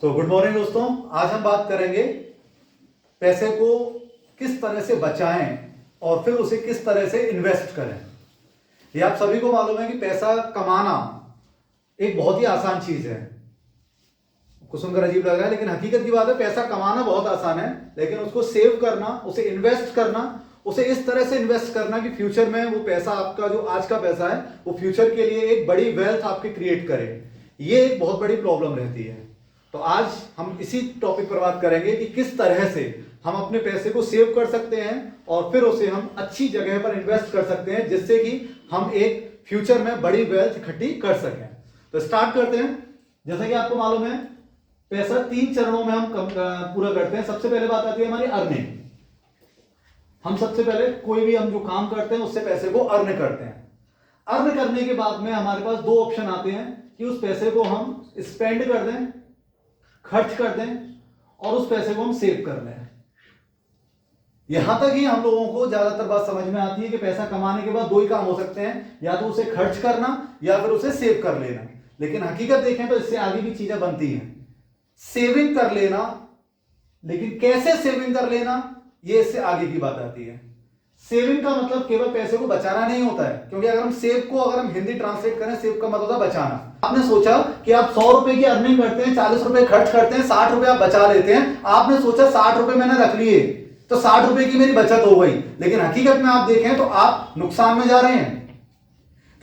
तो good morning दोस्तों, आज हम बात करेंगे पैसे को किस तरह से बचाएं और फिर उसे किस तरह से इन्वेस्ट करें। ये आप सभी को मालूम है कि पैसा कमाना एक बहुत ही आसान चीज है। कुछ सुनकर अजीब लग रहा है, लेकिन हकीकत की बात है, पैसा कमाना बहुत आसान है, लेकिन उसको सेव करना, उसे इन्वेस्ट करना, उसे इस तरह से इन्वेस्ट करना कि फ्यूचर में वो पैसा, आपका जो आज का पैसा है, वो फ्यूचर के लिए एक बड़ी वेल्थ आपके क्रिएट करे, ये एक बहुत बड़ी प्रॉब्लम रहती है। तो आज हम इसी टॉपिक पर बात करेंगे कि किस तरह से हम अपने पैसे को सेव कर सकते हैं और फिर उसे हम अच्छी जगह पर इन्वेस्ट कर सकते हैं, जिससे कि हम एक फ्यूचर में बड़ी वेल्थ इकट्ठी कर सकें। तो स्टार्ट करते हैं। जैसा कि आपको मालूम है, पैसा 3 चरणों में हम पूरा करते हैं। सबसे पहले बात आती है हमारी अर्निंग। हम सबसे पहले कोई भी हम जो काम करते हैं उससे पैसे को अर्न करते हैं। अर्न करने के बाद में हमारे पास 2 ऑप्शन आते हैं कि उस पैसे को हम स्पेंड कर दें, खर्च कर दें, और उस पैसे को हम सेव कर लें। यहां तक ही हम लोगों को ज्यादातर बात समझ में आती है कि पैसा कमाने के बाद 2 ही काम हो सकते हैं, या तो उसे खर्च करना या फिर उसे सेव कर लेना। लेकिन हकीकत देखें तो इससे आगे भी चीजें बनती हैं। सेविंग कर लेना, लेकिन कैसे सेविंग कर लेना, ये इससे आगे की बात आती है। सेविंग का मतलब केवल पैसे को बचाना नहीं होता है, क्योंकि अगर हम सेव को अगर हम हिंदी ट्रांसलेट करें, सेव का मतलब होता है बचाना। आपने सोचा कि आप 100 रुपए की अर्निंग करते हैं, 40 रुपए खर्च करते हैं, 60 रुपए आप बचा लेते हैं। आपने सोचा 60 रुपए मैंने रख लिए तो 60 रुपए की मेरी बचत हो गई, लेकिन हकीकत में आप देखें तो आप नुकसान में जा रहे हैं,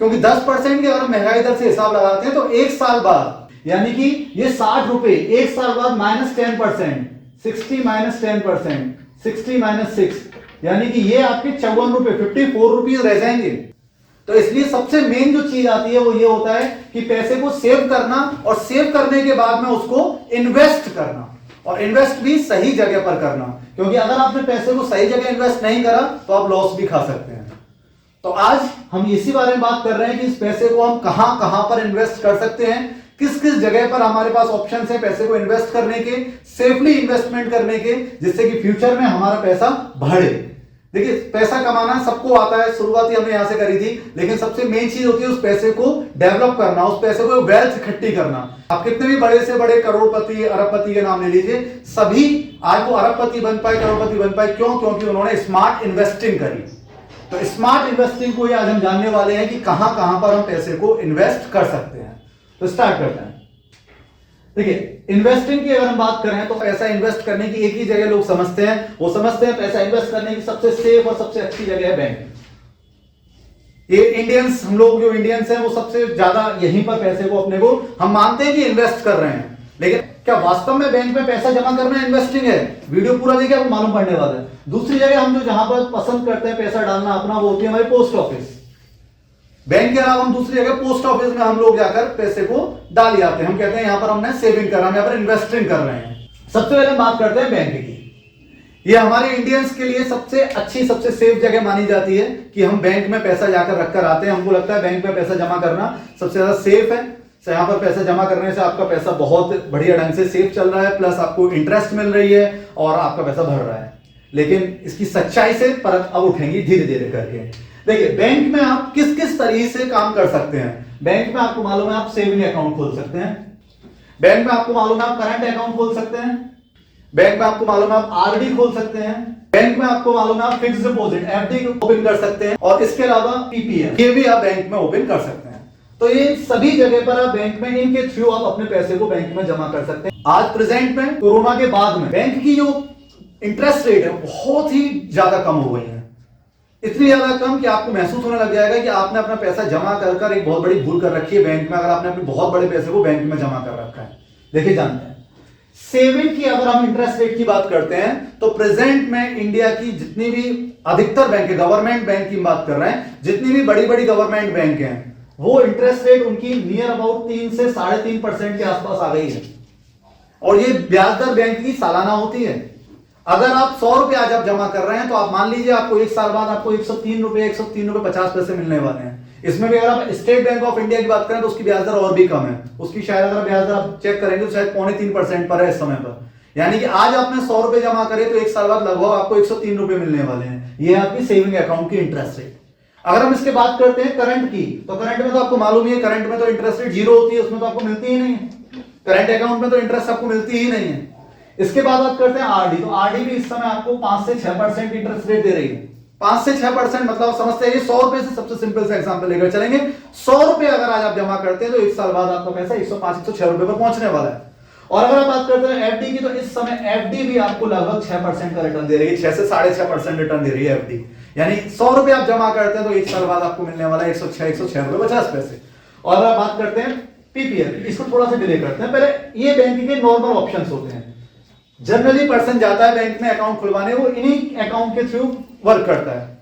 क्योंकि 10% की अगर महंगाई दर से हिसाब लगाते हैं तो 1 साल बाद, यानी कि ये 60 रुपए 1 साल बाद -10%, 60 - 10%, 60 - 6, यानी कि ये आपके 54 रुपए, 54 रुपीज रह जाएंगे। तो इसलिए सबसे मेन जो चीज आती है वो ये होता है कि पैसे को सेव करना, और सेव करने के बाद में उसको इन्वेस्ट करना, और इन्वेस्ट भी सही जगह पर करना, क्योंकि अगर आपने पैसे को सही जगह इन्वेस्ट नहीं करा तो आप लॉस भी खा सकते हैं। तो आज हम इसी बारे में बात कर रहे हैं कि इस पैसे को हम कहां कहां पर इन्वेस्ट कर सकते हैं, किस किस जगह पर हमारे पास ऑप्शन है पैसे को इन्वेस्ट करने के, सेफली इन्वेस्टमेंट करने के, जिससे कि फ्यूचर में हमारा पैसा बढ़े। देखिए, पैसा कमाना सबको आता है, शुरुआत ही हमने यहां से करी थी, लेकिन सबसे मेन चीज होती है उस पैसे को डेवलप करना, उस पैसे को वेल्थ इकट्ठी करना। आप कितने भी बड़े से बड़े करोड़पति, अरबपति के नाम ले लीजिए, सभी आज वो अरबपति बन पाए, करोड़पति बन पाए, क्यों? क्योंकि उन्होंने स्मार्ट इन्वेस्टिंग करी। तो स्मार्ट इन्वेस्टिंग को आज हम जानने वाले हैं कि कहां कहां पर हम पैसे को इन्वेस्ट कर सकते हैं। तो स्टार्ट करते हैं। देखिए, इन्वेस्टिंग की अगर हम बात करें तो पैसा इन्वेस्ट करने की एक ही जगह लोग समझते हैं, वो समझते हैं पैसा इन्वेस्ट करने की सबसे सेफ और सबसे अच्छी जगह है बैंक। ये इंडियंस, हम लोग जो इंडियंस हैं वो सबसे ज्यादा यहीं पर पैसे को अपने को हम मानते हैं कि इन्वेस्ट कर रहे हैं, लेकिन क्या वास्तव में बैंक में पैसा जमा करना इन्वेस्टिंग है? वीडियो पूरा देखिए, आपको मालूम पड़ने वाला है। दूसरी जगह हम जो जहां पर पसंद करते हैं पैसा डालना अपना, वो होती है हमारी पोस्ट ऑफिस। बैंक के अलावा हम दूसरी जगह पोस्ट ऑफिस में हम लोग जाकर पैसे को डाल आते हैं। हम कहते हैं यहां पर हमने सेविंग करा, यहां पर इन्वेस्टिंग कर रहे हैं। सबसे पहले बात करते हैं बैंक की। ये हमारे इंडियंस के लिए सबसे अच्छी, सबसे सेफ जगह मानी जाती है कि हम बैंक में पैसा जाकर रखकर आते हैं। हमको लगता है बैंक में पैसा जमा करना सबसे ज्यादा सेफ है। यहां पर पैसा जमा करने से आपका पैसा बहुत बढ़िया ढंग से सेफ चल रहा है, प्लस आपको इंटरेस्ट मिल रही है और आपका पैसा बढ़ रहा है। लेकिन इसकी सच्चाई से परत अब उठेंगी धीरे धीरे करके। देखिए, बैंक में आप किस किस तरीके से काम कर सकते हैं। बैंक में आपको मालूम है आप सेविंग अकाउंट खोल सकते हैं, बैंक में आपको मालूम है आप करंट अकाउंट खोल सकते हैं, बैंक में आपको मालूम है आप आरडी खोल सकते हैं, बैंक में आपको मालूम है आप फिक्स्ड डिपॉजिट एफडी ओपन कर सकते हैं, और इसके अलावा पीपीएफ ये भी आप बैंक में ओपन कर सकते हैं। तो ये सभी जगह पर आप बैंक में, इनके थ्रू आप अपने पैसे को बैंक में जमा कर सकते हैं। आज प्रेजेंट में, कोरोना के बाद में, बैंक की जो इंटरेस्ट रेट है बहुत ही ज्यादा कम हो गई है। इतनी ज्यादा कम कि आपको महसूस होने लग जाएगा कि आपने अपना पैसा जमा कर कर एक बहुत बड़ी भूल कर रखी है बैंक में, अगर आपने अपने बहुत बड़े पैसे को बैंक में जमा कर रखा है। देखिए, जानते हैं सेविंग की अगर हम इंटरेस्ट रेट की बात करते हैं तो प्रेजेंट में इंडिया की जितनी भी अधिकतर बैंक है, गवर्नमेंट बैंक की बात कर रहे हैं, जितनी भी बड़ी बड़ी गवर्नमेंट बैंक हैं, वो इंटरेस्ट रेट उनकी नियर अबाउट 3 से 3.5% के आसपास आ गई है। और ये ब्याज दर बैंक की सालाना होती है। अगर आप 100 रुपए आज आप जमा कर रहे हैं तो आप मान लीजिए आपको 1 साल बाद आपको 103 रुपए 50 पैसे मिलने वाले हैं। इसमें भी अगर आप स्टेट बैंक ऑफ इंडिया की बात करें तो उसकी ब्याज दर और भी कम है। उसकी शायद अगर ब्याज दर आप चेक करेंगे तो शायद 3.25% पर है इस समय पर। यानी कि आज आपने 100 रुपए जमा करे तो 1 साल बाद लगभग आपको 103 रुपए मिलने वाले हैं। ये है आपकी सेविंग अकाउंट की इंटरेस्ट रेट। अगर हम इसके बात करते हैं करंट की, तो करंट में तो आपको मालूम ही है, करंट में तो इंटरेस्ट रेट 0 होती है, उसमें तो आपको मिलती ही नहीं है। करंट अकाउंट में तो इंटरेस्ट आपको मिलती ही नहीं है। इसके बाद बात करते हैं आरडी। तो आरडी भी इस समय आपको 5 से 6% इंटरेस्ट रेट दे रही है। 5 से 6% मतलब समझते हैं, 100 रुपए से सबसे सिंपल सा एग्जांपल लेकर चलेंगे। 100 रुपए अगर आज आप जमा करते हैं तो 1 साल बाद आपका पैसा 105 106 रुपए पर पहुंचने वाला है। और अगर आप बात करते हैं एफडी की, तो इस समय एफडी भी आपको लगभग 6% का रिटर्न दे रही है, 6 से 6.5% रिटर्न दे रही है एफडी। यानी 100 रुपए आप जमा करते हैं तो 1 साल बाद आपको मिलने वाला है 106 रुपए 50 पैसे। और अगर आप बात करते हैं पीपीएल, इसको थोड़ा सा डिले करते हैं। पहले ये बैंक के नॉर्मल ऑप्शंस होते हैं। जनरली पर्सन जाता है बैंक में अकाउंट खुलवाने, वो इन्हीं अकाउंट के थ्रू वर्क करता है।